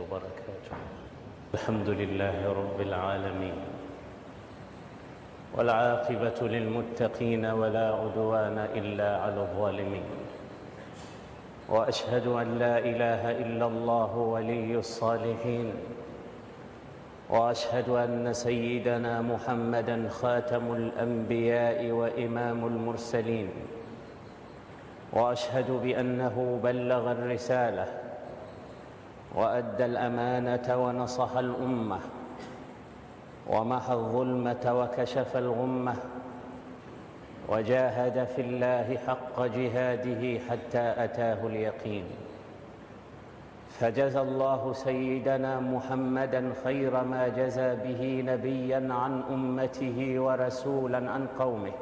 وبركاته. الحمد لله رب العالمين، والعاقبة للمتقين ولا عدوان إلا على الظالمين، وأشهد أن لا إله إلا الله ولي الصالحين، وأشهد أن سيدنا محمدًا خاتم الأنبياء وإمام المرسلين، وأشهد بأنه بلغ الرسالة وأدى الأمانة ونصح الأمة ومحى الظلمة وكشف الغمة، وجاهد في الله حق جهاده حتى أتاه اليقين. فجزى الله سيدنا محمدًا خير ما جزى به نبيًا عن أمته ورسولًا عن قومه.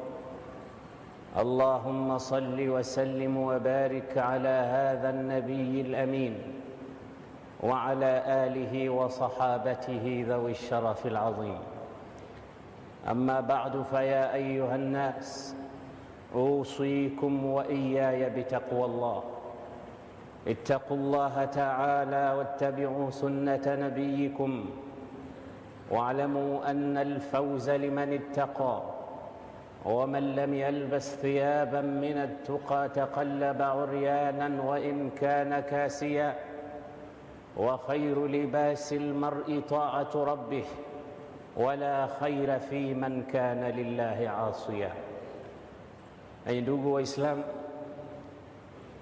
اللهم صل وسلم وبارك على هذا النبي الأمين وعلى آله وصحابته ذوي الشرف العظيم. أما بعد، فيا أيها الناس، أوصيكم وإياي بتقوى الله. اتقوا الله تعالى واتبعوا سنة نبيكم، واعلموا أن الفوز لمن اتقى، ومن لم يلبس ثيابا من التقى تقلب عريانا وإن كان كاسيا، وخير لباس المرء طاعة ربه، ولا خير في من كان لله عاصيا. أي ndugu Waislamu,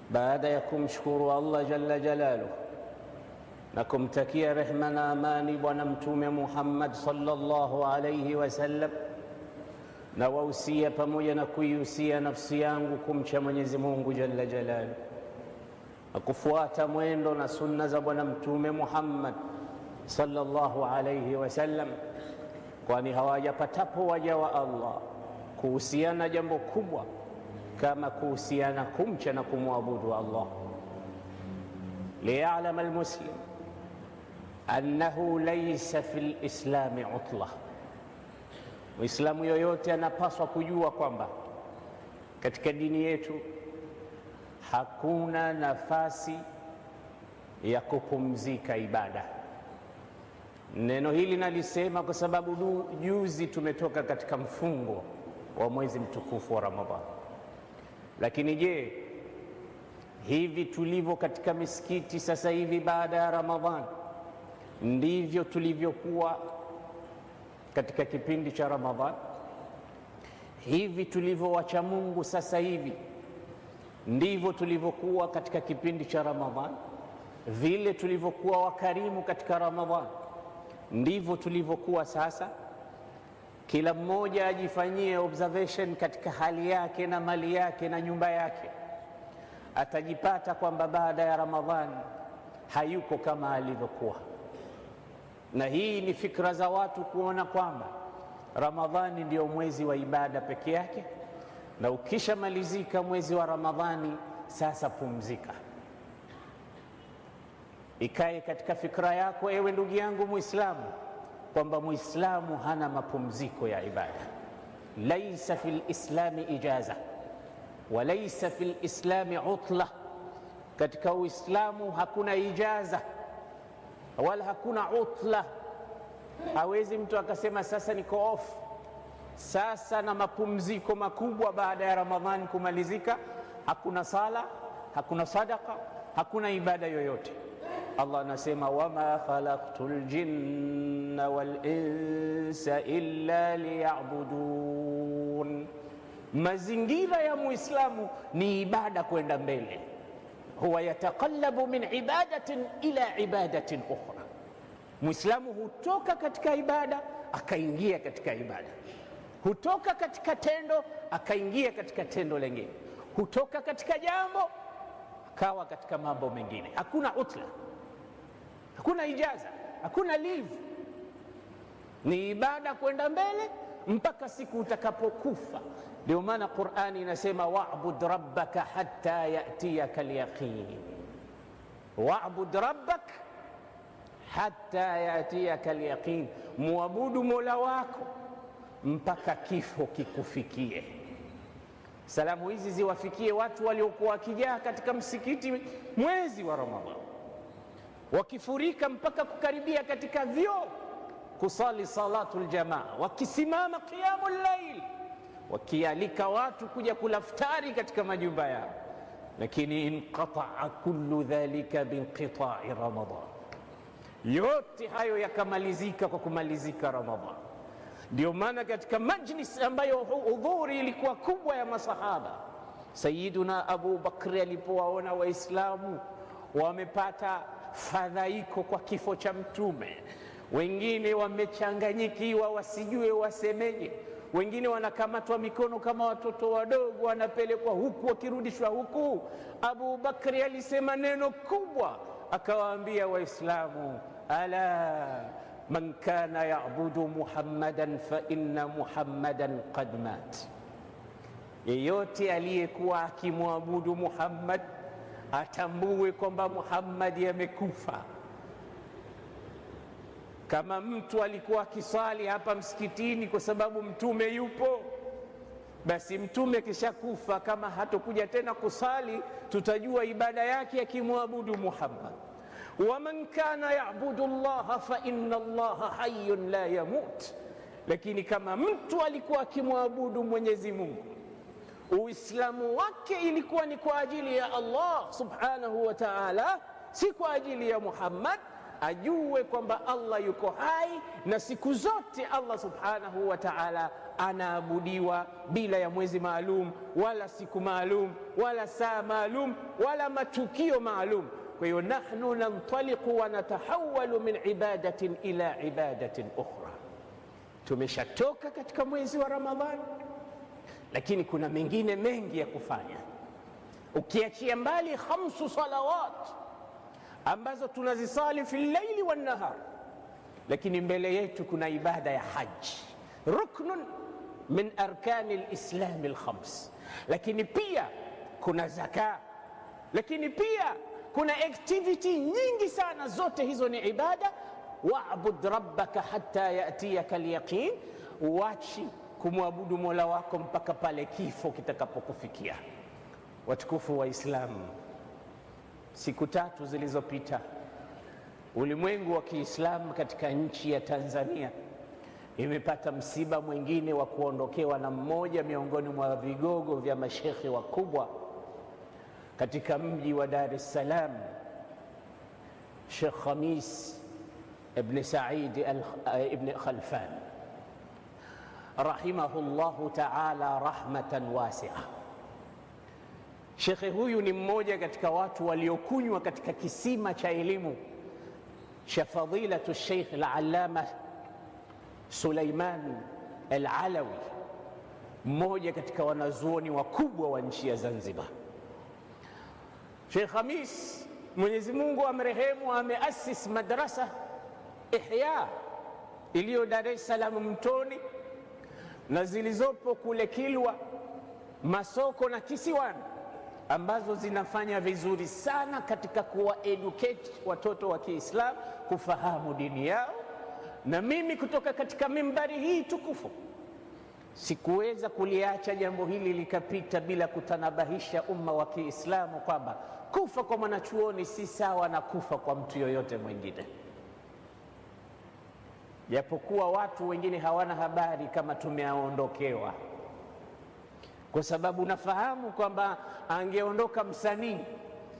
baada ya kumshukuru Allah jalla jalaluhu na kumtakia rehma na amani Bwana Mtume Muhammad sallallahu alayhi wasallam, na wausia pamoja na kuihusia nafsi yangu kumcha Mwenyezi Mungu jalla jalaluhu na kufuata mwendo na sunna za Bwana Mtume Muhammad sallallahu alayhi wasallam, kwani hawajapatapo waja wa Allah kuhusiana jambo kubwa kama kuhusiana kumcha na kumwabudu Allah. Liya'lam almuslim annahu laysa fil islami utla, Muislamu yoyote anapaswa kujua kwamba katika dini yetu hakuna nafasi ya kupumzika ibada. Neno hili nalisema kwa sababu juzi tumetoka katika mfungo wa mwezi mtukufu wa Ramadhani. Lakini je, hivi tulivyo katika misikiti sasa hivi baada ya Ramadhani ndivyo tulivyokuwa katika kipindi cha Ramadhani? Hivi tulivyo wacha Mungu sasa hivi ndivyo tulivyokuwa katika kipindi cha Ramadhani? Vile tulivyokuwa wakarimu katika Ramadhani ndivyo tulivyokuwa sasa? Kila mmoja ajifanyie observation katika hali yake na mali yake na nyumba yake, atajipata kwamba baada ya Ramadhani hayuko kama alivyokuwa. Na hii ni fikra za watu kuona kwamba Ramadhani ndio mwezi wa ibada peke yake, na ukishamalizika mwezi wa Ramadhani sasa pumzika. Ikae katika fikra yako, ewe ndugu yangu Muislamu, kwamba Muislamu hana mapumziko ya ibada. Laisa fil islami ijaza wa laisa fil islami utla. Katika Uislamu hakuna ijaza wala hakuna utla. Hawezi mtu akasema sasa niko off, sasa na mapumziko makubwa baada ya Ramadhani kumalizika. Hakuna sala, hakuna sadaka, hakuna ibada yoyote. Allah anasema wama khalaqtul jinna wal insa illa liya'budun. Mazingira ya Muislamu ni ibada kwenda mbele. Huwa yataqallabu min ibadatin ila ibadatin ukhra. Muislamu hutoka katika ibada akaingia katika ibada, hutoka katika tendo akaingia katika tendo lingine, hutoka katika jambo akawa katika mambo mengine. Hakuna utla, hakuna ijaza, hakuna leave. Ni ibada kwenda mbele mpaka siku utakapokufa. Ndio maana Qur'ani inasema wa'bud rabbaka hatta ya'tiyaka al-yaqin. Wa'bud rabbaka hatta ya'tiyaka al-yaqin, muabudu Mola wako mpaka kifo kikufikie. Salamu hizi ziwafikie watu waliokuwa wakijaa katika msikiti mwezi wa Ramadhani. wakifurika mpaka kukaribia katika vyoo kusali salatul jamaa, wakisimama qiyamul layl, wakialika watu kuja kula iftari katika majumba yao. Lakini inqata'a kullu dhalika binqita'i Ramadan, yote hayo yakamalizika kwa kumalizika Ramadhan. Ndio maana katika majlis ambayo hudhuri ilikuwa kubwa ya masahaba, Sayyiduna Abu Bakr alipowaona Waislamu wamepata fadhaiko kwa kifo cha Mtume, wengine wamechanganyikiwa wasijue wasemeje, wengine wanakamatwa mikono kama watoto wadogo, wanapelekwa huku wakirudishwa huku, Abu Bakri alisema neno kubwa, akawaambia Waislamu, ala man kana ya'budu Muhammadan fa inna Muhammadan qad mat, yeyote aliyekuwa akimwabudu Muhammad atambue kwamba Muhammad amekufa. Kama mtu alikuwa akisali hapa msikitini kwa sababu Mtume yupo, basi Mtume kishakufa, kama hatokuja tena kusali tutajua ibada yake akimwabudu Muhammad. Waman kana ya'budu Allah fa inna Allah hayyun la yamut, lakini kama mtu alikuwa akimwabudu Mwenyezi Mungu, Uislamu wake ilikuwa ni kwa ajili ya Allah subhanahu wa ta'ala, si kwa ajili ya Muhammad, ajue kwamba Allah yuko hai na siku zote Allah subhanahu wa ta'ala anaabudiwa bila ya mwezi maalum wala siku maalum wala saa maalum wala matukio maalum. Kwa hiyo nahnu nantaliqu wa natahawalu min ibadatin ila ibadatin ukhra. Tumeshatoka katika mwezi wa Ramadhani, lakini kuna mengine mengi ya kufanya, ukiachia mbali 5 salawat ambazo tunazisali fi llaili wan nahar, lakini mbele yetu kuna ibada ya haji, ruknun min arkani alislam alkhams. Lakini pia kuna zaka, lakini pia kuna activity nyingi sana, zote hizo ni ibada. Wa'bud rabbaka hatta ya'tiyaka alyaqin, uachi kumwabudu Mola wako mpaka pale kifo kitakapokufikia. Watukufu wa Islamu, siku 3 zilizopita ulimwengu wa Kiislamu katika nchi ya Tanzania imepata msiba mwingine wa kuondokewa na mmoja miongoni mwa vigogo vya mashekhi wakubwa katika mji wa Dar es Salaam, Sheikh Khamis ibn Said ibn Khalfan rahimahullahu ta'ala rahmatan wasi'a. Shekhe huyu ni mmoja katika watu waliokunywa katika kisima cha elimu cha fadilatu Sheikh al-Allama Suleiman al-Alawi, mmoja katika wanazuoni wakubwa wa nchi ya Zanzibar. Sheikh Khamis, Mwenyezi Mungu amrehemu, ameasis madrasa Ihya iliyo Dar es Salaam Mtoni na zilizopo kule Kilwa, Masoko na Kisiwani, ambazo zinafanya vizuri sana katika kuwa educate watoto wa Kiislamu kufahamu dini yao. Na mimi kutoka katika mimbari hii tukufu sikuweza kuliacha jambo hili likapita bila kutanabahisha umma wa Kiislamu kwamba kufa kwa mwanachuoni si sawa na kufa kwa mtu yoyote mwingine, japokuwa watu wengine hawana habari kama tumeaondokewa, kwa sababu nafahamu kwamba angeondoka msanii,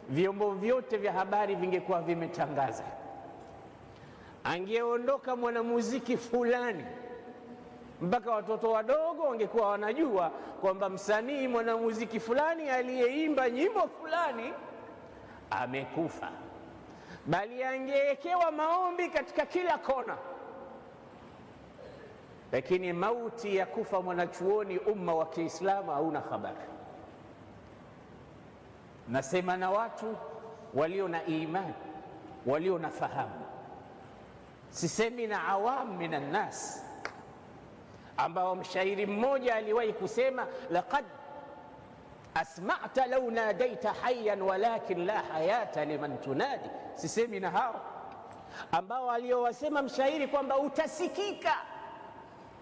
vyombo vyote vya habari vingekuwa vimetangaza. Angeondoka mwanamuziki fulani, mpaka watoto wadogo wangekuwa wanajua kwamba msanii mwanamuziki fulani aliyeimba nyimbo fulani amekufa, bali angewekewa maombi katika kila kona. Lakini mauti ya kufa mwanachuoni, umma wa Kiislamu hauna habari. Nasema na watu walio na imani, walio na fahamu, sisemi na awam minan nas, ambao mshairi mmoja aliwahi kusema laqad asma'ta law nadaita hayyan walakin la hayata liman tunadi. Sisemi na hao ambao aliowasema mshairi kwamba utasikika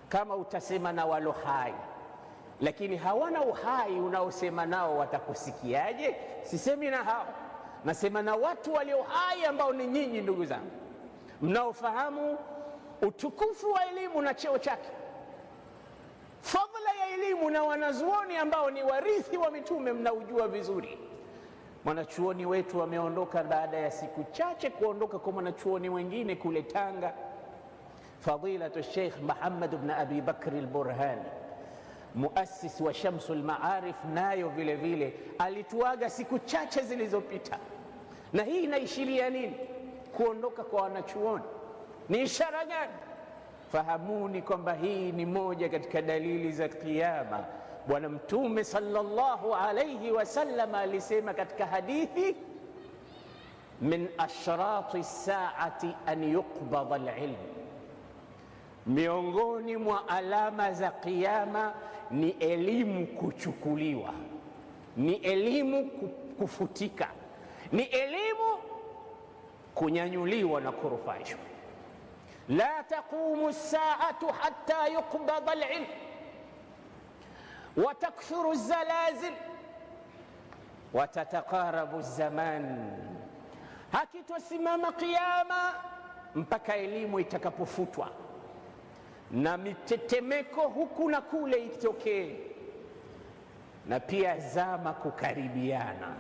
kama utasema na walo hai, lakini hawana uhai, unaosema nao watakusikiaje? Sisemi na hao, nasema na watu walio hai ambao ni nyinyi ndugu zangu, mnaofahamu utukufu wa elimu na cheo chake, fadhila ya elimu na wanazuoni ambao ni warithi wa mitume, mnaujua vizuri. Mwanachuoni wetu ameondoka baada ya siku chache kuondoka kwa mwanachuoni wengine kule Tanga, fadilatu Sheikh Muhammad ibn Abi Bakr al-Burhani, muassis wa Shamsul Maarif, nayo vile vile alituaga siku chache zilizopita. Na hii inaishiria nini? Kuondoka kwa wanachuoni ni ishara gani? Fahamuni kwamba hii ni moja katika dalili za kiyama. Bwana Mtume sallallahu alayhi wasallam alisema katika hadithi, min ashrati saati an yuqbada alilm, miongoni mwa alama za kiyama ni elimu kuchukuliwa, ni elimu kufutika, ni elimu kunyanyuliwa na kurufaishwa. la taqumu saatu hatta yuqbada alilm wa takthuru alzalazil wa tatakarabu alzaman, hakitosimama kiyama mpaka elimu itakapofutwa na mitetemeko huku na kule itokee, na pia zama kukaribiana.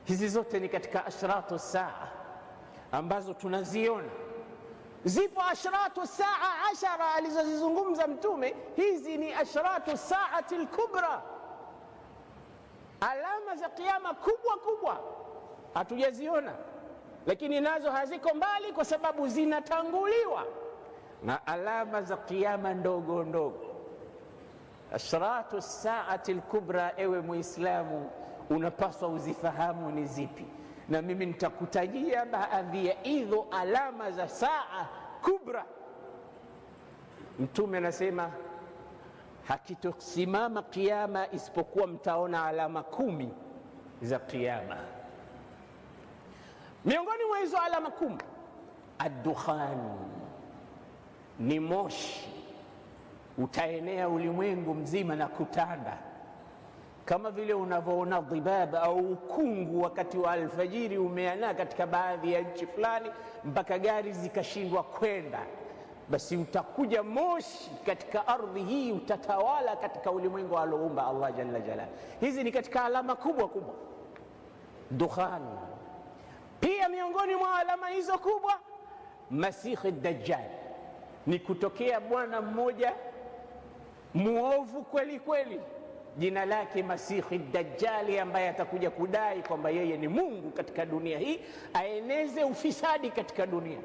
Hizi zote ni katika ashratu saa ambazo tunaziona. Zipo ashratu saa 10 alizozizungumza Mtume, hizi ni ashratu saati al-kubra, alama za kiyama kubwa kubwa hatujaziona, lakini nazo haziko mbali kwa sababu zinatanguliwa na alama za kiyama ndogo ndogo. Ashratu saati al-kubra, ewe Muislamu, unapaswa uzifahamu ni zipi, na mimi nitakutajia baadhi ya hizo alama za saa kubra. Mtume anasema hakitosimama kiyama isipokuwa mtaona alama 10 za kiyama. Miongoni mwa hizo alama 10, ad-dukhan, ni moshi utaenea ulimwengu mzima na kutanda, kama vile unavyoona dhibaba au ukungu wakati wa alfajiri umeanaa katika baadhi ya nchi fulani mpaka gari zikashindwa kwenda, basi utakuja moshi katika ardhi hii, utatawala katika ulimwengu alioumba Allah jalla jalaluhu. Hizi ni katika alama kubwa kubwa, dukhan. Pia miongoni mwa alama hizo kubwa, Masihi Dajjal, ni kutokea bwana mmoja muovu kweli kweli, jina lake Masihi Dajjali, ambaye atakuja kudai kwamba yeye ni Mungu katika dunia hii, aeneze ufisadi katika dunia.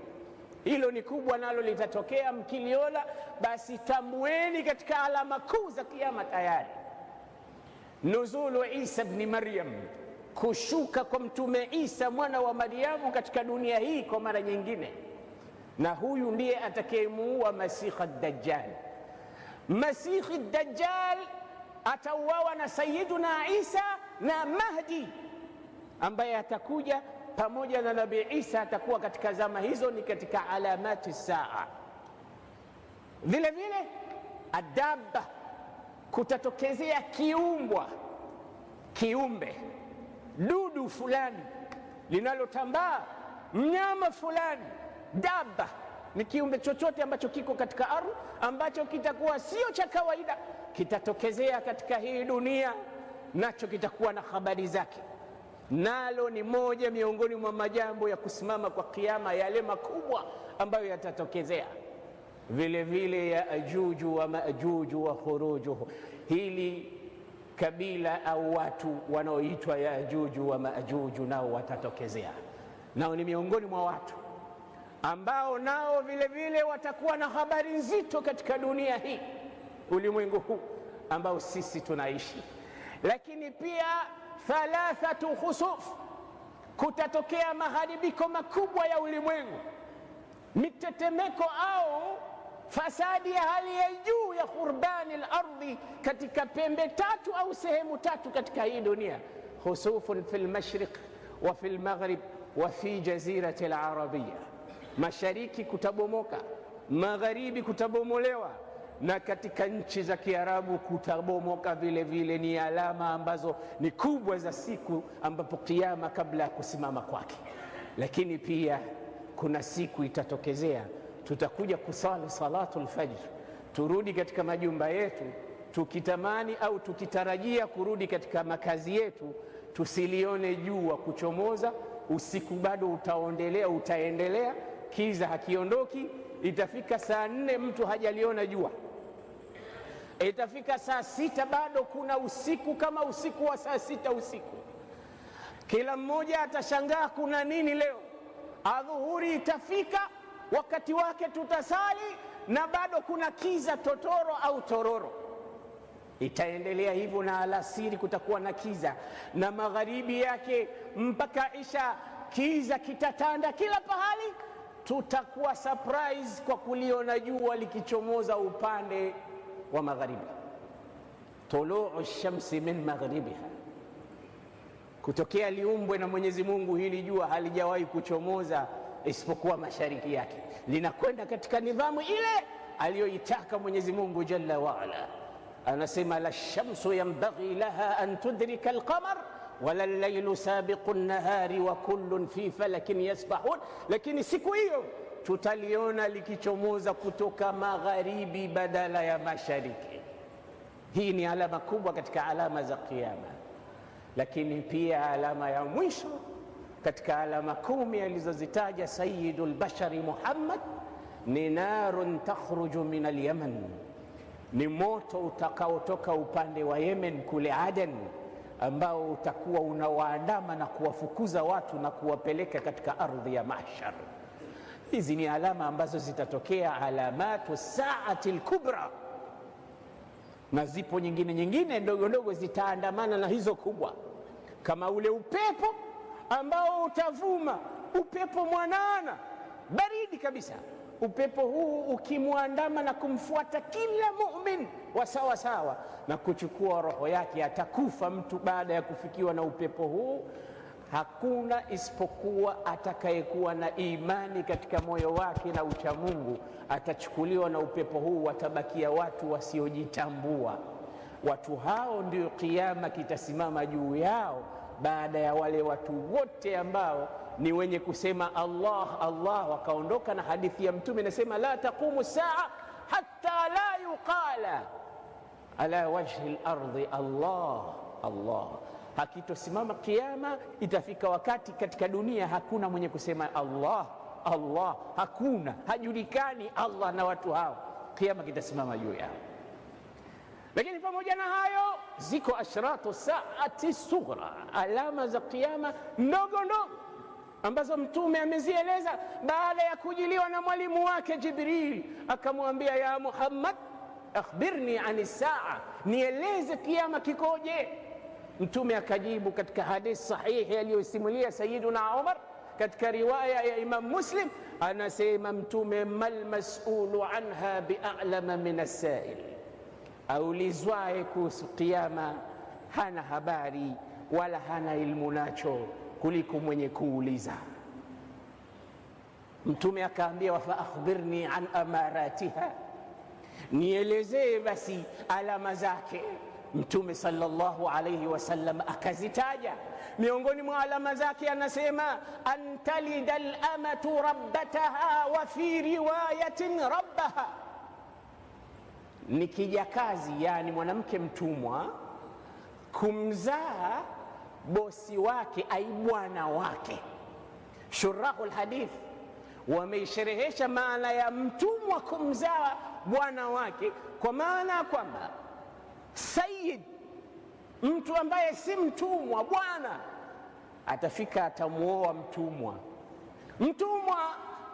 Hilo ni kubwa, nalo litatokea. Mkiliona basi tambueni katika alama kuu za kiyama tayari. Nuzulu Isa ibn Maryam, kushuka kwa Mtume Isa mwana wa Maryamu katika dunia hii kwa mara nyingine, na huyu ndiye atakayemuua Masihi Dajjal. Masihi Dajjal atauawa na Sayyiduna Isa na Mahdi ambaye atakuja pamoja na Nabii Isa, atakuwa katika zama hizo, ni katika alamati saa. Vile vile adaba, kutatokezea kiumbe dudu fulani linalotambaa, mnyama fulani. Daba ni kiumbe chochote ambacho kiko katika ardhi ambacho kitakuwa sio cha kawaida, kitatokezea katika hii dunia, nacho kitakuwa na habari zake. Nalo ni moja miongoni mwa majambo ya kusimama kwa kiyama, yale makubwa ambayo yatatokezea. Vile vile ya Ajuju wa Majuju wa Khurujuhu, hili kabila au watu wanaoitwa ya Ajuju wa Majuju nao watatokezea, nao ni miongoni mwa watu ambao nao vile vile watakuwa na habari nzito katika dunia hii, ulimwengu huu ambao sisi tunaishi. Lakini pia thalathatu khusuf, kutatokea maharibiko makubwa ya ulimwengu, mitetemeko au fasadi ya hali ya juu ya khurbani al-ardhi katika pembe 3 au sehemu 3 katika hii dunia. Khusufun fil mashriq wa fil maghrib wa fi jazirati al-arabiyya, mashariki kutabomoka, magharibi kutabomolewa, na katika nchi za Kiarabu kutabomoka vile vile. Ni alama ambazo ni kubwa za siku ambapo kiyama kabla ya kusimama kwake. Lakini pia kuna siku itatokezea, tutakuja kusali salatul fajr, turudi katika majumba yetu tukitamani au tukitarajia kurudi katika makazi yetu, tusilione jua kuchomoza. Usiku bado utaendelea, kiza hakiondoki. Itafika saa 4 mtu hajaliona jua, itafika saa 6 bado kuna usiku kama usiku wa saa 6 usiku. Kila mmoja atashangaa kuna nini leo. Adhuhuri itafika, wakati wake tutasali na bado kuna kiza totoro au tororo. Itaendelea hivyo na alasiri kutakuwa na kiza, na magharibi yake mpaka isha kiza kitatanda kila pahali. Tutakuwa surprise kwa kuliona jua likichomoza upande wa magharibi. Tuluu shamsi min maghribiha, kutokea liumbwe na Mwenyezi Mungu hili jua halijawahi kuchomoza isipokuwa mashariki yake, linakwenda katika nidhamu ile aliyoitaka Mwenyezi Mungu jalla wa ala. Anasema la shamsu yanbaghi laha an tudrika alqamar wala al-laylu sabiqu an-nahari wa kullun fi falakin yasbahun. Lakini siku hiyo tutaliona likichomoza kutoka magharibi badala ya mashariki. Hii ni alama kubwa katika alama za kiyama. Lakini pia alama ya mwisho katika alama 10 alizozitaja Sayyidul Bashari Muhammad ni narun takhruju min al-Yaman, ni moto utakaotoka upande wa Yemen kule Aden, ambao utakuwa unawaandama na kuwafukuza watu na kuwapeleka katika ardhi ya mahshar. Hizi ni alama ambazo zitatokea, alamatu saati al-kubra, na zipo nyingine ndogo ndogo zitaandamana na hizo kubwa, kama ule upepo ambao utavuma, upepo mwanana baridi kabisa. Upepo huu ukimwandama na kumfuata kila mu'min wa sawa sawa na kuchukua roho yake, atakufa mtu baada ya kufikiwa na upepo huu. Hakuna isipokuwa atakayekuwa na imani katika moyo wake na uchamungu atachukuliwa na upepo huu. Watabakia watu wasiojitambua. Watu hao ndio kiyama kitasimama juu yao, baada ya wale watu wote ambao ni wenye kusema Allah Allah wakaondoka. Na hadithi ya Mtume inasema la taqumu saa hatta la yuqala ala wajhi al-ardi Allah Allah. Hakitosimama kiyama, itafika wakati katika dunia hakuna mwenye kusema Allah Allah, hakuna, hajulikani Allah na watu hao. Kiyama kitasimama juu yao. Lakini pamoja na hayo ziko ashratu saati sughra, alama za kiyama ndogo ndogo ambazo Mtume amezieleza baada ya kujiliwa na mwalimu wake Jibril. Akamwambia, ya Muhammad akhbirni ani saa, nieleze kiyama kikoje. Mtume akajibu katika hadithi sahihi aliyosimulia Sayyiduna Umar katika riwaya ya Imam Muslim, anasema Mtume, mal mas'ulu anha bi'alama min as-sa'il, aulizwaye kuhusu kiyama hana habari wala hana ilmu nacho kuliko mwenye kuuliza. Mtume akaambia, fa akhbirni an amaratiha, nielezee basi alama zake. Mtume sallallahu alayhi wasallam akazitaja. Miongoni mwa alama zake anasema, antalida al-amatu rabbataha wa fi riwayatin rabbaha, ni kijakazi, yani mwanamke mtumwa, kumzaa bosi wake ai bwana wake. Shurahul hadith wameisherehesha maana ya mtumwa kumzaa bwana wake, kwa maana ya kwamba sayyid, mtu ambaye si mtumwa, bwana, atafika atamuoa mtumwa, mtumwa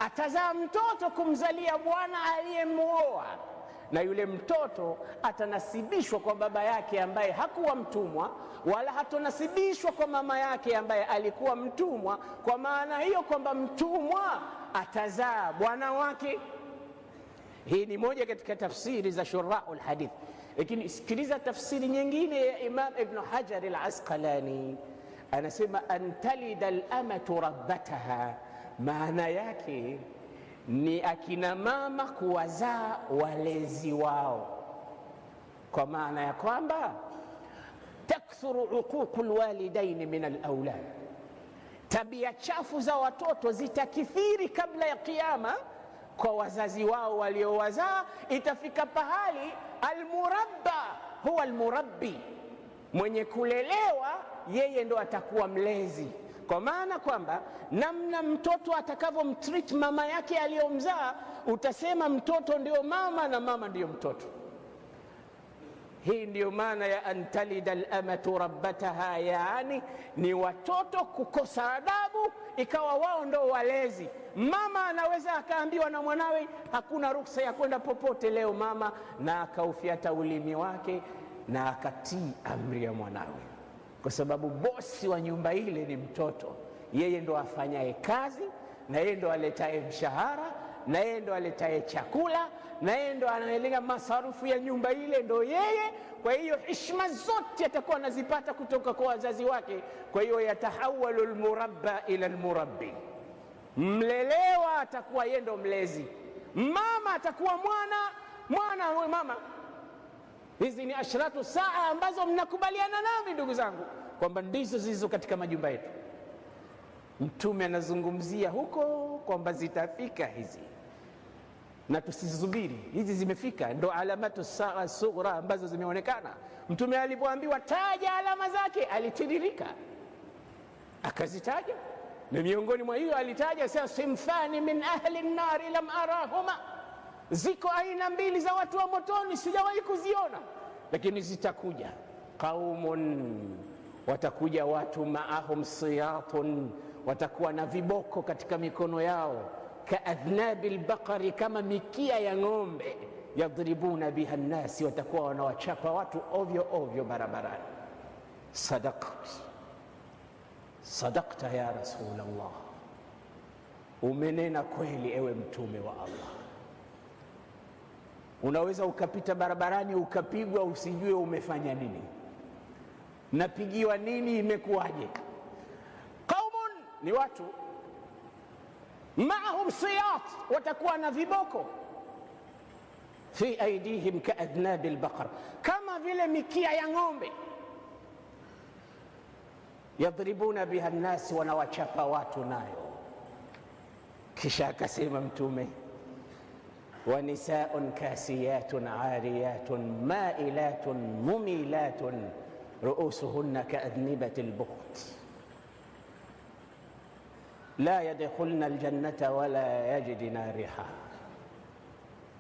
atazaa mtoto kumzalia bwana aliyemuoa, na yule mtoto atanasibishwa kwa baba yake ambaye hakuwa mtumwa, wala hatonasibishwa kwa mama yake ambaye alikuwa mtumwa. Kwa maana hiyo kwamba mtumwa atazaa bwana wake. Hii ni moja katika tafsiri za shurahul hadith. Lakini sikiliza tafsiri nyingine ya Imam Ibn Hajar al-Asqalani, anasema antalida al-amatu rabbataha, maana yake ni akina mama kuwazaa walezi wao, kwa maana ya kwamba takthuru uququl walidain min alawlad, tabia chafu za watoto zitakithiri kabla ya kiyama kwa wazazi wao waliowazaa. Itafika pahali almurabba huwa almurabbi, mwenye kulelewa yeye ndo atakuwa mlezi, kwa maana kwamba namna mtoto atakavyomtreat mama yake aliyomzaa, utasema mtoto ndio mama na mama ndio mtoto. Hii ndiyo maana ya antalida al-amatu rabbataha, yaani ni watoto kukosa adabu ikawa wao ndo walezi. Mama anaweza akaambiwa na mwanawe hakuna ruksa ya kwenda popote leo mama, na akaufyata ulimi wake na akatii amri ya mwanawe, kwa sababu bosi wa nyumba ile ni mtoto. Yeye ndo afanyaye kazi, na yeye ndo aletaye mshahara, na yeye ndo aletaye chakula, na yeye ndo anaelenga masarufu ya nyumba ile, ndo yeye. Kwa hiyo heshima zote atakuwa anazipata kutoka kwa wazazi wake. Kwa hiyo yatahawalu almurabba ila almurabbi, mlelewa atakuwa yeye ndo mlezi, mama atakuwa mwana mama. Hizi ni ashratu saa ambazo mnakubaliana nami ndugu zangu kwamba ndizo zilizo katika majumba yetu. Mtume anazungumzia huko kwamba zitafika hizi, na tusizubiri, hizi zimefika, ndo alamatu saa sughra ambazo zimeonekana. Mtume alipoambiwa taja alama zake alitiririka akazitaja, na miongoni mwa hiyo alitaja sasa simfani min ahli an-nari lam arahuma, ziko aina mbili za watu wa motoni sijawahi kuziona, lakini zitakuja. Qaumun, watakuja watu maahum siyatun, watakuwa na viboko katika mikono yao, kaadhnabil baqari, kama mikia ya ng'ombe, yadribuna biha nnasi, watakuwa wanawachapa watu ovyo ovyo barabarani. Sadaqta ya Rasulullah, umenena kweli ewe mtume wa Allah. Unaweza ukapita barabarani ukapigwa usijue umefanya nini, napigiwa nini, imekuwaje. Qaumun ni watu maahum siyat, watakuwa na viboko, fi aidihim kaadhnabil baqar, kama vile mikia ya ng'ombe, yadribuna biha nnasi, wanawachapa watu nayo. Kisha akasema mtume wa nisaun kasiyatun ariyatun mailatun mumilatun ruusuhunna kaadhnibatil bukht la yadkhulna aljannata wala yajidna riha.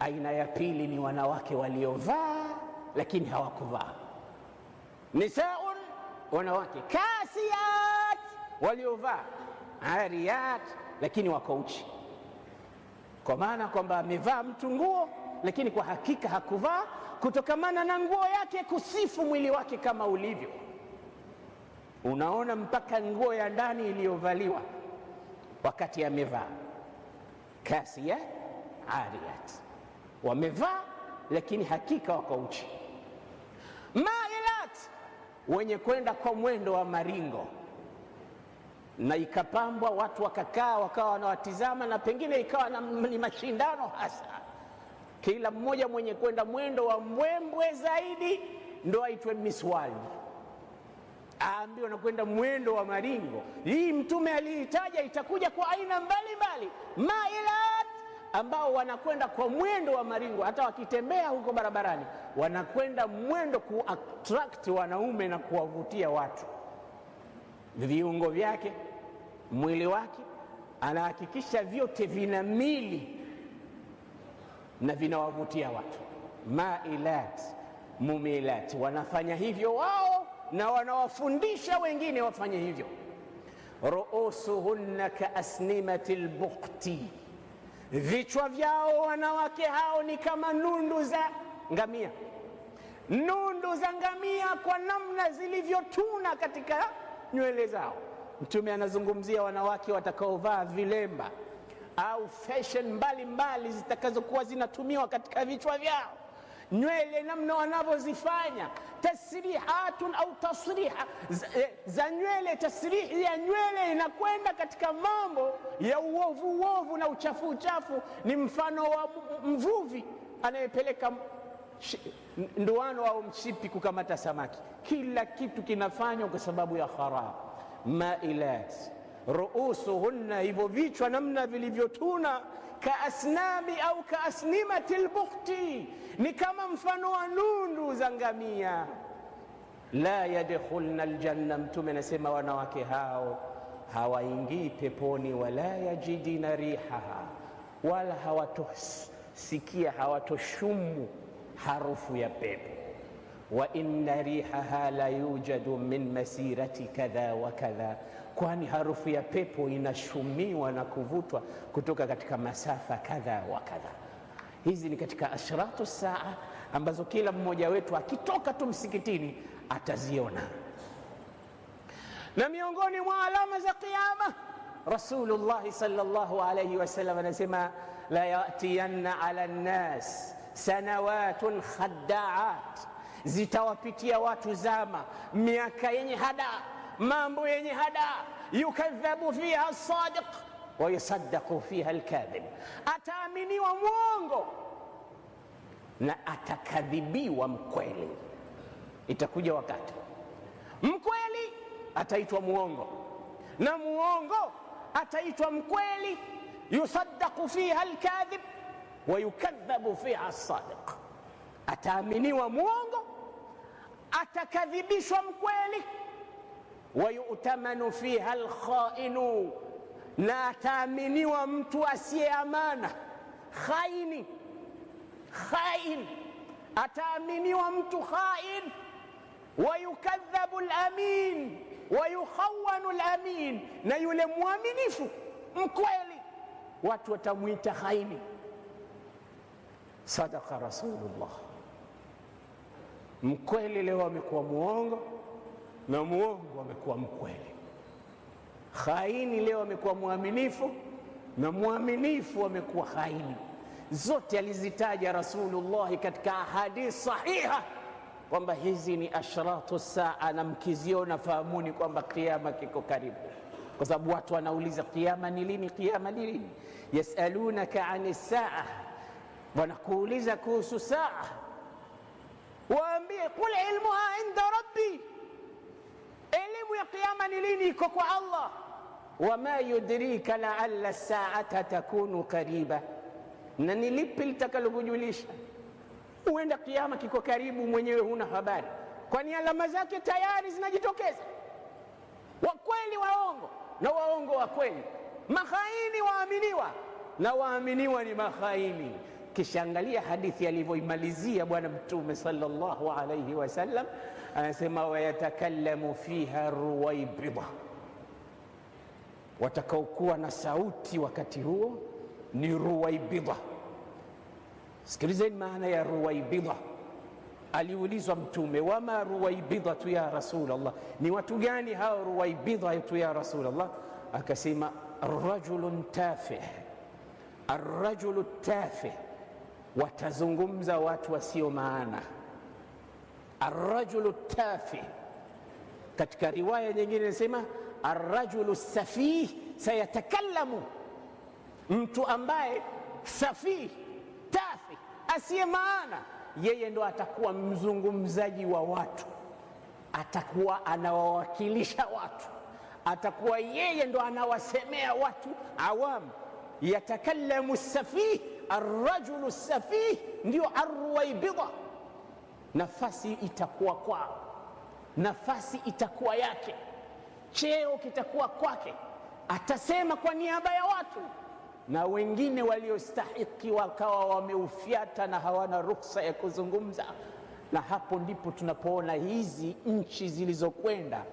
Aina ya pili ni wanawake waliovaa lakini hawakuvaa. Nisaun, wanawake, kasiyat, waliovaa, ariyat, lakini wako uchi, kwa maana kwamba amevaa mtu nguo lakini kwa hakika hakuvaa, kutokamana na nguo yake kusifu mwili wake kama ulivyo. Unaona mpaka nguo ya ndani iliyovaliwa wakati amevaa. Kasiyat, ariyat, wamevaa lakini hakika wako uchi. Mailat, wenye kwenda kwa mwendo wa maringo, na ikapambwa watu wakakaa wakawa wanawatizama, na pengine ikawa ni mashindano hasa, kila mmoja mwenye kwenda mwendo wa mbwembwe zaidi ndo aitwe Miss World, aambiwa na kwenda mwendo wa maringo. Hii mtume aliitaja itakuja kwa aina mbalimbali. Mailat, ambao wanakwenda kwa mwendo wa maringo, hata wakitembea huko barabarani wanakwenda mwendo kuattract wanaume na kuwavutia watu. Viungo vyake, mwili wake, anahakikisha vyote vina mili na vinawavutia watu. Mailat, mumilat, wanafanya hivyo wao na wanawafundisha wengine wafanye hivyo. Ruusuhunna kaasnimatil bukhti, vichwa vyao wanawake hao ni kama nundu za ngamia. Nundu za ngamia kwa namna zilivyotuna katika nywele zao. Mtume anazungumzia wanawake watakaovaa vilemba au fashion mbalimbali zitakazokuwa zinatumiwa katika vichwa vyao. nywele namna wanavyozifanya tasrihatun au tasriha za nywele. Tasrihi ya nywele inakwenda katika mambo ya uovu na uchafu. Ni mfano wa mvuvi anayepeleka ndoano au mshipi kukamata samaki. Kila kitu kinafanywa kwa sababu ya haram. Mailat ruusuhunna, hivyo vichwa namna vilivyotuna, kaasnami au kaasnimati lbukhti, ni kama mfano wa nundu za ngamia. La yadkhulna aljanna, Mtume anasema wanawake hao hawaingii peponi. Wala yajidina rihaha, wala hawatosikia, hawatoshumu harufu ya pepo. Wa inna rihaha la yujadu min masirati kadha wa kadha, kwani harufu ya pepo inashumiwa na kuvutwa kutoka katika masafa kadha wa kadha. Hizi ni katika ashratu saa ambazo kila mmoja wetu akitoka tu msikitini ataziona. Na miongoni mwa alama za kiyama, Rasulullah sallallahu alayhi wasallam anasema la yatiyanna ala nnas sanawatun khadda'at, zitawapitia watu zama, miaka yenye hada, mambo yenye hada. Yukadhabu fiha as-sadiq wa yusaddaqu fiha al-kadhib, ataaminiwa mwongo na atakadhibiwa mkweli. Itakuja wakati mkweli ataitwa mwongo na mwongo ataitwa mkweli. Yusaddaqu fiha al-kadhib wa yukadhabu fiha as-sadiq, ataaminiwa mwongo, atakadhibishwa mkweli. Wa yu'tamanu fiha al-khainu, na ataaminiwa mtu asiye amana, khaini. Khain, ataaminiwa mtu khain. Wa yukadhabu al-amin wa yukhawanu al-amin, na yule mwaminifu mkweli watu watamuita khaini. Sadaqa Rasulullah. Mkweli leo amekuwa muongo na muongo amekuwa mkweli. Khaini leo amekuwa muaminifu na muaminifu amekuwa khaini. Zote alizitaja Rasulullah katika hadithi sahiha kwamba hizi ni ashratu saa, na mkiziona fahamuni kwamba kiyama kiko karibu. Kwa sababu watu wanauliza kiyama ni lini, kiyama ni lini? Yasalunaka ani saa, wanakuuliza kuhusu saa, waambie qul ilmuha inda rabbi, elimu ya kiyama ni lini iko kwa Allah. Wama yudrika la'alla as-sa'ata takunu qariba, na ni lipi litakalokujulisha huenda kiyama kiko karibu, mwenyewe huna habari, kwani alama zake tayari zinajitokeza. Wakweli waongo na waongo wa kweli, makhaini waaminiwa na waaminiwa ni makhaini. Kisha angalia hadithi alivyoimalizia Bwana Mtume sallallahu alayhi wasallam, anasema wayatakallamu fiha ruwaibidha, watakaokuwa na sauti wakati huo ni ruwaibidha. Sikilizeni maana ya ruwaibidha. Aliulizwa Mtume, wama ruwaibidhatu ya Rasulullah, ni watu gani hao ruwaibidhatu ya Rasulullah? Akasema rajulun tafih. Arrajulu tafih, watazungumza watu wasio maana. Arrajulu tafih. Katika riwaya nyingine inasema arrajulu safih sayatakallamu, mtu ambaye safih, tafih, asiye maana, yeye ndo atakuwa mzungumzaji wa watu, atakuwa anawawakilisha watu, atakuwa yeye ndo anawasemea watu awamu. Yatakallamu safih, arrajulu safih ndio arruwaibidha. Nafasi itakuwa kwao, nafasi itakuwa yake, cheo kitakuwa kwake, atasema kwa niaba ya watu, na wengine waliostahiki wakawa wameufyata na hawana ruksa ya kuzungumza. Na hapo ndipo tunapoona hizi nchi zilizokwenda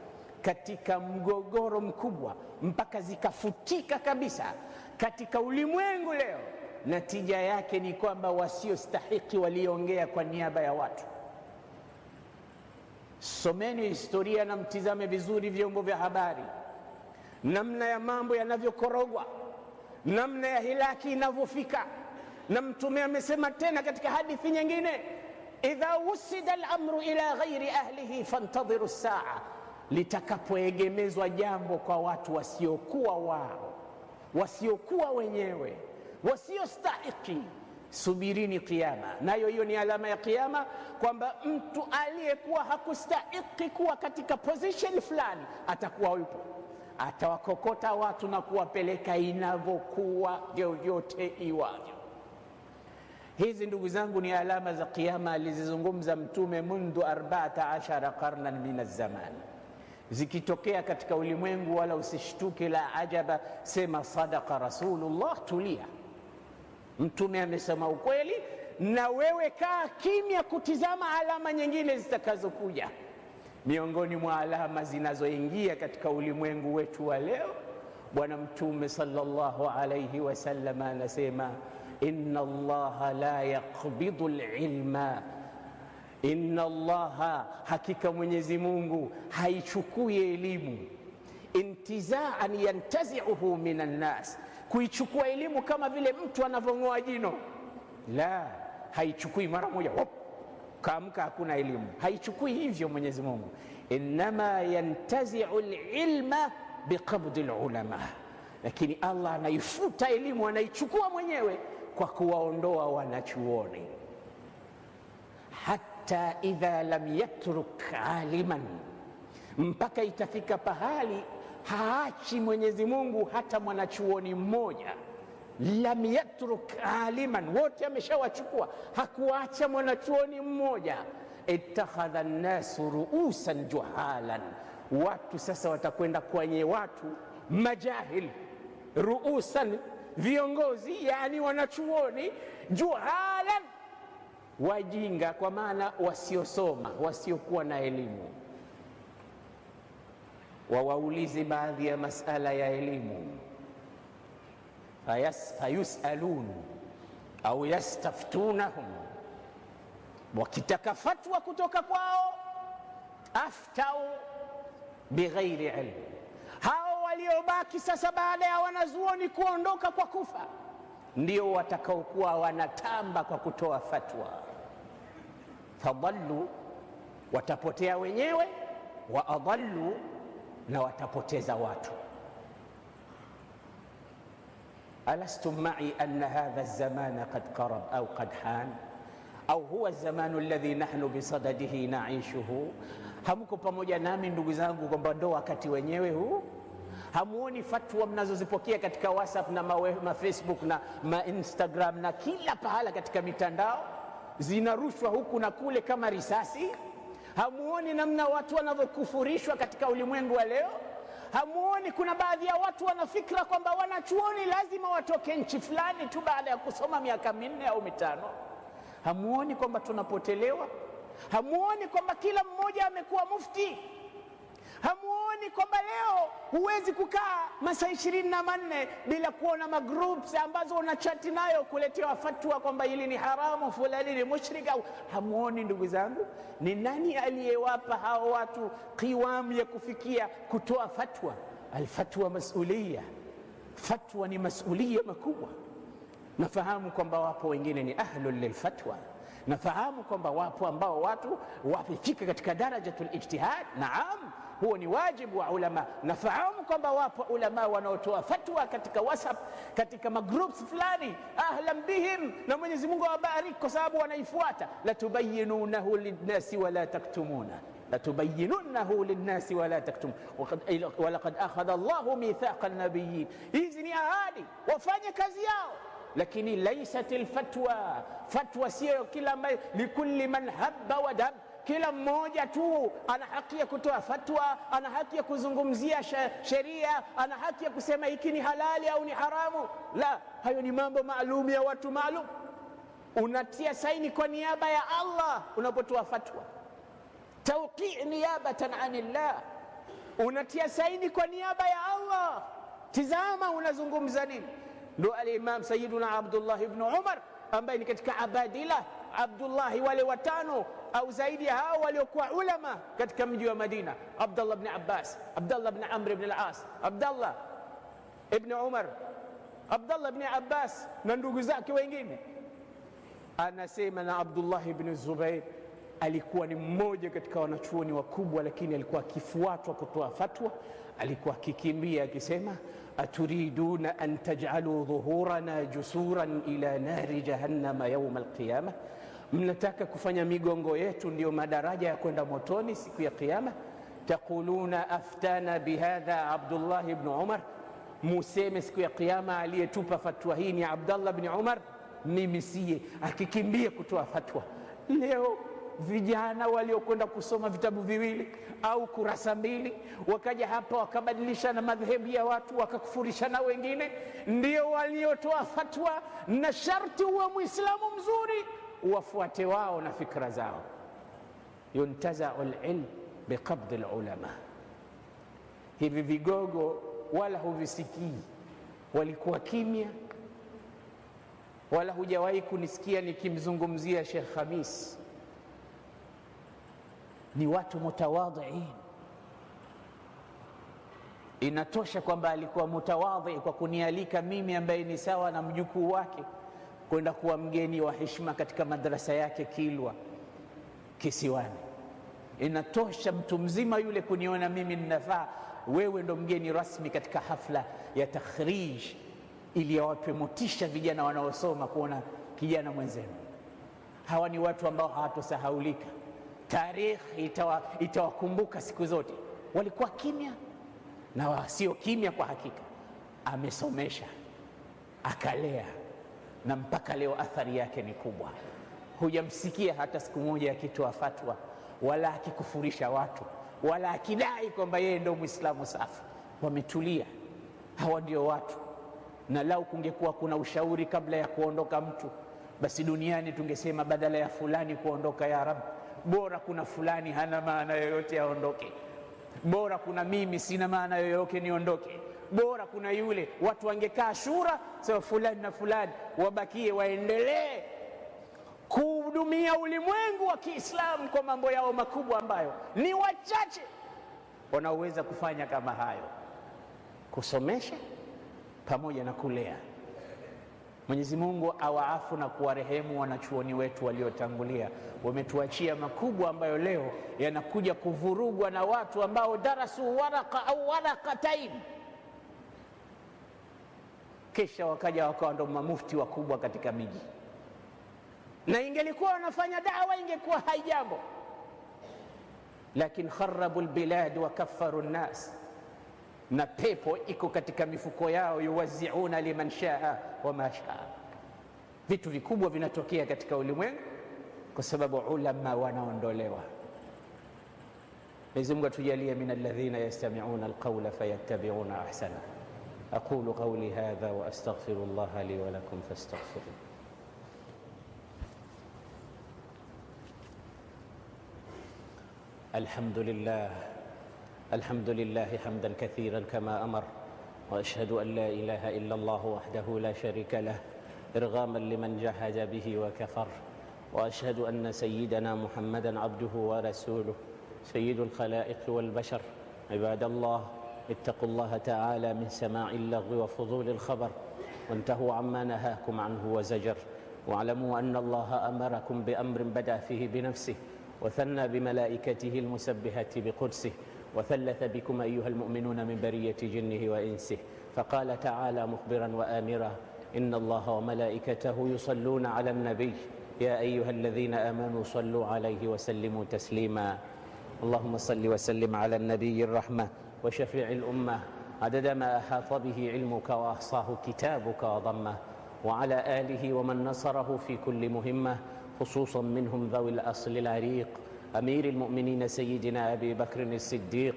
katika mgogoro mkubwa mpaka zikafutika kabisa katika ulimwengu leo, natija yake ni kwamba wasiostahiki waliongea kwa niaba ya watu. Someni historia na mtizame vizuri vyombo vya habari, namna ya mambo yanavyokorogwa, namna ya hilaki inavyofika. Na Mtume amesema tena katika hadithi nyingine, idha wusida al-amru ila ghairi ahlihi fantadhiru as-saa, litakapoegemezwa jambo kwa watu wasiokuwa wao, wasiokuwa wenyewe, wasiostahiki, subirini kiyama. Nayo hiyo ni alama ya kiyama, kwamba mtu aliyekuwa hakustahiki kuwa katika position fulani atakuwa yupo, atawakokota watu na kuwapeleka inavyokuwa vyovyote iwavyo. Hizi ndugu zangu ni alama za kiyama alizizungumza Mtume mundu 14 qarnan min az-zaman. Zikitokea katika ulimwengu wala usishtuke, la ajaba, sema sadaqa Rasulullah, tulia, Mtume amesema ukweli, na wewe kaa kimya kutizama alama nyingine zitakazokuja. Miongoni mwa alama zinazoingia katika ulimwengu wetu wa leo, Bwana Mtume sallallahu alayhi wasallam anasema, inna Allaha la yaqbidu al-ilma, inna Allaha, hakika Mwenyezi Mungu haichukui elimu, intizaan yantazi'uhu minan nas, kuichukua elimu kama vile mtu anavyong'oa jino. La, haichukui mara moja kaamka hakuna elimu, haichukui hivyo Mwenyezi Mungu. Innama yantazi'u al-ilma biqabdi al-ulama, lakini Allah anaifuta elimu, anaichukua mwenyewe kwa kuwaondoa wanachuoni. Hatta idha lam yatruk aliman, mpaka itafika pahali haachi Mwenyezi Mungu hata mwanachuoni mmoja. Lam yatruk aliman, wote ameshawachukua, hakuacha mwanachuoni mmoja. Ittakhadha an-nasu ru'usan juhalan, watu sasa watakwenda kwenye watu majahil, ru'usan, viongozi, yani wanachuoni, juhalan, wajinga, kwa maana wasiosoma, wasiokuwa na elimu. Wawaulize baadhi ya masala ya elimu, fayusalun au yastaftunahum, wakitaka fatwa kutoka kwao, aftau bighairi ilm. Hao waliobaki sasa baada ya wanazuoni kuondoka kwa kufa, ndio watakaokuwa wanatamba kwa kutoa fatwa. Fadallu, watapotea wenyewe, wa adallu, na watapoteza watu. Alastum ma'i anna hadha az-zamana qad qarab au qad han au huwa az-zamanu alladhi nahnu bisadadihi na'ishuhu? Hamko pamoja nami ndugu zangu kwamba ndo wakati wenyewe huu? Hamuoni fatwa mnazozipokea katika WhatsApp na Facebook na Instagram na kila pahala katika mitandao, zinarushwa huku na kule kama risasi? Hamuoni namna watu wanavyokufurishwa katika ulimwengu wa leo? Hamuoni kuna baadhi ya watu wanafikira kwamba wanachuoni lazima watoke nchi fulani tu baada ya kusoma miaka 4 au 5? Hamuoni kwamba tunapotelewa? Hamuoni kwamba kila mmoja amekuwa mufti? Hamuoni kwamba leo huwezi kukaa masaa 24 bila kuona magroups ambazo unachati nayo kuletewa fatwa kwamba hili ni haramu, fulani ni mushrik? Hamuoni ndugu zangu? Ni nani aliyewapa hao watu qiwam ya kufikia kutoa fatwa? Alfatwa masuliya, fatwa ni masuliya makubwa. Nafahamu kwamba wapo wengine ni ahlul lilfatwa, nafahamu kwamba wapo ambao watu wafika katika darajatul ijtihad. Naam, huo ni wajibu wa ulama. Nafahamu kwamba wapo ulama wanaotoa fatwa katika WhatsApp, katika magroups fulani, ahlan bihim, na Mwenyezi Mungu awabariki kwa sababu wanaifuata. La tubayyinunahu linnasi wa la taktumuna, la tubayyinunahu linnasi wa la taktumun, wa laqad akhadha Allahu mithaqa an-nabiyyin. Hizi ni ahadi, wafanye kazi yao. Lakini laysat alfatwa, fatwa sio kila ambaye, likulli man habba wa dab, kila mmoja tu ana haki ya kutoa fatwa, ana haki ya kuzungumzia sheria, ana haki ya kusema hiki ni halali au ni haramu. La, hayo ni mambo maalum ya watu maalum. Unatia saini kwa niaba ya Allah unapotoa fatwa, tawqi' niyabatan anillah, unatia saini kwa niaba ya Allah. Tizama unazungumza nini. Ndo al-Imam Sayyiduna Abdullah ibn Umar ambaye ni katika abadila Abdullah wale watano au zaidi ya hao waliokuwa ulama katika mji wa Madina: Abdullah ibn Abbas, Abdullah ibn Amr ibn al-As, Abdullah ibn Umar, Abdullah ibn Abbas na ndugu zake wengine. Anasema na Abdullah ibn Zubair alikuwa ni mmoja katika wanachuoni wakubwa, lakini alikuwa akifuatwa kutoa fatwa. Alikuwa akikimbia akisema, aturiduna an taj'alu dhuhurana jusuran ila nari jahannama yawm alqiyama, mnataka kufanya migongo yetu ndio madaraja ya kwenda motoni siku ya kiyama. Taquluna aftana bihadha Abdullah ibn Umar, museme siku ya kiyama aliyetupa fatwa hii ni Abdullah ibn Umar, mimi siye. Akikimbia kutoa fatwa. Leo vijana waliokwenda kusoma vitabu viwili au kurasa mbili wakaja hapa wakabadilishana madhehebu ya watu wakakufurishana wengine, ndio waliotoa fatwa. Na sharti uwe Muislamu mzuri uwafuate wao na fikra zao. Yuntazau alilm biqabd alulama. Hivi vigogo wala huvisikii, walikuwa kimya, wala hujawahi kunisikia nikimzungumzia Sheikh Khamis. Ni watu mutawadhiin. Inatosha kwamba alikuwa mutawadhi kwa kunialika mimi ambaye ni sawa na mjukuu wake kwenda kuwa mgeni wa heshima katika madrasa yake Kilwa Kisiwani. Inatosha mtu mzima yule kuniona mimi ninafaa, wewe ndo mgeni rasmi katika hafla ya takhrij, ili awape motisha vijana wanaosoma kuona kijana mwenzenu. Hawa ni watu ambao hawatosahaulika. Tarikhi itawakumbuka siku zote. Walikuwa kimya, na sio kimya kwa hakika. Amesomesha, akalea, na mpaka leo athari yake ni kubwa. Hujamsikia hata siku moja akitoa fatwa, wala akikufurisha watu, wala akidai kwamba yeye ndio Muislamu safi. Wametulia. Hawa ndio watu. Na lau kungekuwa kuna ushauri kabla ya kuondoka mtu, basi duniani tungesema badala ya fulani kuondoka, ya Rabbi, bora kuna fulani hana maana yoyote aondoke, bora kuna mimi sina maana yoyote niondoke, bora kuna yule. Watu wangekaa shura, sio fulani na fulani wabakie waendelee kuhudumia ulimwengu wa Kiislamu kwa mambo yao makubwa ambayo ni wachache wanaoweza kufanya kama hayo, kusomesha pamoja na kulea. Mwenyezi Mungu awaafu na kuwarehemu wanachuoni wetu waliotangulia. Wametuachia makubwa ambayo leo yanakuja kuvurugwa na watu ambao darasu waraka au waraqatain, kisha wakaja wakawa ndo mamufti wakubwa katika miji. Na ingelikuwa wanafanya dawa ingekuwa haijambo, lakini kharabu albilad wa kaffaru an-nas. Na pepo iko katika mifuko yao, yuwaziuna liman shaa wa ma shaa. Vitu vikubwa vinatokea katika ulimwengu kwa sababu ulama wanaondolewa. Mwenyezi Mungu atujalie min alladhina yastami'una alqawla fayattabi'una ahsana. aqulu qawli hadha wa astaghfirullaha li wa lakum fastaghfiruhu. الحمد لله حمدا كثيرا كما أمر، وأشهد أن لا إله إلا الله وحده لا شريك له إرغاما لمن جحد به وكفر، وأشهد أن سيدنا محمدا عبده ورسوله سيد الخلائق والبشر. عباد الله، اتقوا الله تعالى من سماع اللغو وفضول الخبر، وانتهوا عما نهاكم عنه وزجر، واعلموا أن الله أمركم بأمر بدأ فيه بنفسه، وثنى بملائكته المسبحة بقدسه، وثلث بكم أيها المؤمنون من برية جنه وإنسه، فقال تعالى مخبرا وآمرا: إن الله وملائكته يصلون على النبي يا أيها الذين آمنوا صلوا عليه وسلموا تسليما. اللهم صل وسلم على النبي الرحمة وشفيع الأمة عدد ما أحاط به علمك وأحصاه كتابك وضمه، وعلى آله ومن نصره في كل مهمة، خصوصا منهم ذوي الأصل العريق، أمير المؤمنين سيدنا أبي بكر الصديق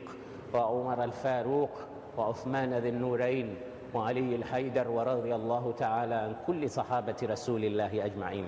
وعمر الفاروق وعثمان ذي النورين وعلي الحيدر، ورضي الله تعالى عن كل صحابة رسول الله أجمعين.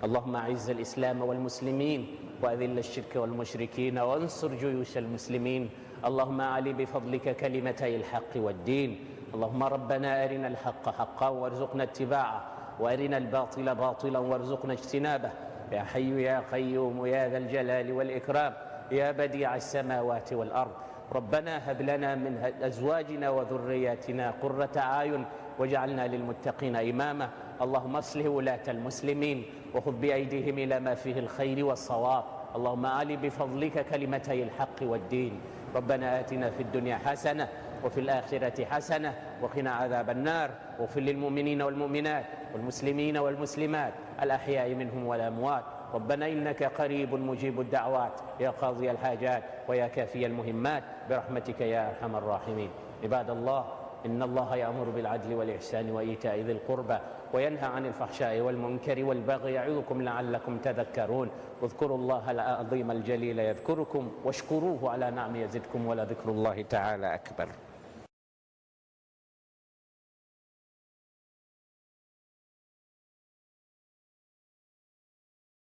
اللهم أعز الإسلام والمسلمين وأذل الشرك والمشركين وانصر جيوش المسلمين. اللهم أعلِ بفضلك كلمتي الحق والدين. اللهم ربنا أرنا الحق حقا وارزقنا اتباعه، وأرنا الباطل باطلا وارزقنا اجتنابه، يا حي يا قيوم يا ذا الجلال والإكرام، يا بديع السماوات والأرض. ربنا هب لنا من أزواجنا وذرياتنا قرة أعين واجعلنا للمتقين إماما. اللهم اصلح ولاة المسلمين وخذ بأيديهم إلى ما فيه الخير والصواب. اللهم أعل بفضلك كلمتي الحق والدين. ربنا آتنا في الدنيا حسنة وفي الآخرة حسنة وقنا عذاب النار. واغفر للمؤمنين والمؤمنات والمسلمين والمسلمات الأحياء منهم والأموات. ربنا إنك قريب مجيب الدعوات يا قاضي الحاجات ويا كافي المهمات برحمتك يا أرحم الراحمين. عباد الله، إن الله يأمر بالعدل والإحسان وإيتاء ذي القربى وينهى عن الفحشاء والمنكر والبغي يعظكم لعلكم تذكرون. اذكروا الله العظيم الجليل يذكركم واشكروه على نعم يزدكم ولذكر الله تعالى أكبر.